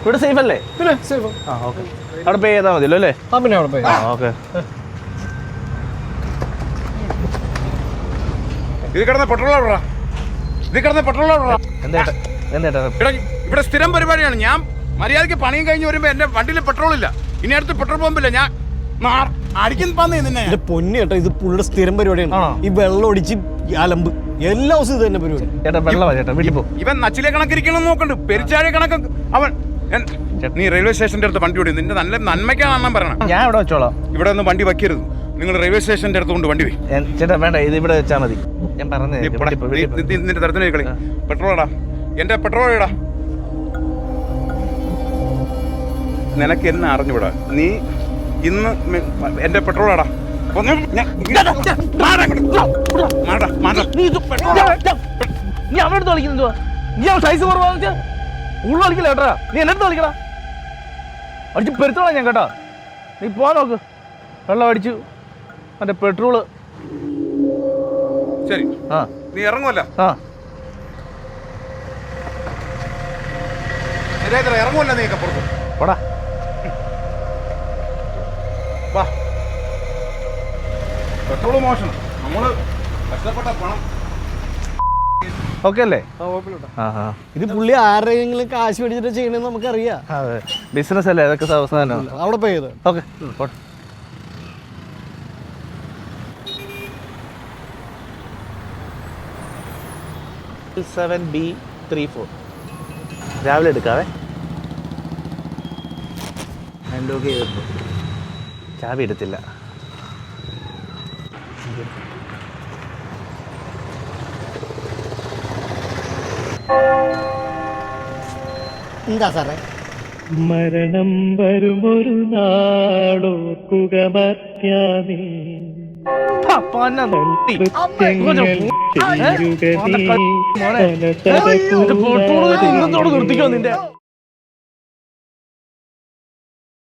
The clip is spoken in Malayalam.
ഇവിടെ സേഫ് അല്ലേ? പിന്നെ സേഫ്. ആ ഓക്കെ. അവിടെ പേ ചെയ്താൽ മതിയല്ലോ അല്ലേ? ആ പിന്നെ അവിടെ പേ. ഓക്കെ. ഇത് കിടന്ന പെട്രോളാ. ഇവിടെ സ്ഥിരം പരിപാടിയാണ്. ഞാൻ മര്യാദയ്ക്ക് പണിയും കഴിഞ്ഞ് വരുമ്പോ എന്റെ വണ്ടിയിൽ പെട്രോൾ ഇല്ല. ഇനി അടുത്ത് പെട്രോൾ പമ്പില്ല. ഞാൻ അടിക്കുന്ന പന്നി നിന്നെ. പൊന്നി കേട്ടോ, ഇത് പുള്ളിയുടെ സ്ഥിരം പരിപാടിയാണ്. ഈ വെള്ളം ഒടിച്ച് അലമ്പ് എല്ലാ ദിവസവും ഇത് തന്നെ പരിപാടി. ചേട്ടാ വെള്ളം ചേട്ടാ വീട്ടിൽ പോ. ഇവൻ നച്ചിലെ കണക്കിരിക്കണം നോക്കണ്ട്. പെരിച്ചാഴി കണക്ക് അവൻ. നീ റെയിൽവേ സ്റ്റേഷന്റെ അടുത്ത് വണ്ടി ഓടി. നിന്റെ നല്ല നന്മയ്ക്കാണ് അണ്ണൻ പറയണം. ഞാൻ ഇവിടെ വെച്ചോളാം. ഇവിടെ ഒന്നും വണ്ടി വയ്ക്കരുത്. നിങ്ങൾ റെയിൽവേ സ്റ്റേഷന്റെ അടുത്ത് കൊണ്ട് വണ്ടി പോയി. ചേട്ടാ വേണ്ട, ഇത് ഇവിടെ വെച്ചാൽ മതി. ഞാൻ പറഞ്ഞു നിന്റെ തരത്തിന് കളി. പെട്രോളാടാ, എന്റെ പെട്രോൾ ഇടാ. നിനക്ക് എന്നെ അറിഞ്ഞുവിടാ. നീ ഇന്ന് എന്റെ പെട്രോളാടാ. നീ അവനടുത്ത് കളിക്കുന്നു. നീ സൈസ് കുറവാ ഉള്ളു കളിക്കില്ല കേട്ടാ. നീ എന്നെടുത്ത് കളിക്കടാ. അടിച്ച് പെരുത്തോളാം ഞാൻ കേട്ടാ. നീ പോവാൻ നോക്ക്. വെള്ളം അടിച്ചു മറ്റേ പെട്രോള്. ശരി, ആ നീ ഇറങ്ങുമല്ല. ആ ഇറങ്ങുമല്ല. നീ പുറത്ത് പോടാ. വാ. പെട്രോള് മോശം. നമ്മള് കഷ്ടപ്പെട്ട പണം. ഓക്കെ അല്ലേ? ഇത് പുള്ളി ആരെങ്കിലും കാശ് മേടിച്ചിട്ട് ചെയ്യണമെന്ന് നമുക്കറിയാം. അതെ, ബിസിനസ് അല്ലേ, അതൊക്കെ അവസാനം. അവിടെ പേ ചെയ്ത്. ഓക്കെ 7B34 രാവിലെ എടുക്കാവേ. ചാവി എടുത്തില്ല. എന്താ സാറേ? മരണം വരുമൊരു നാടോക്കുക മർത്യാനേ, നിർത്തിക്കോ നിന്റെ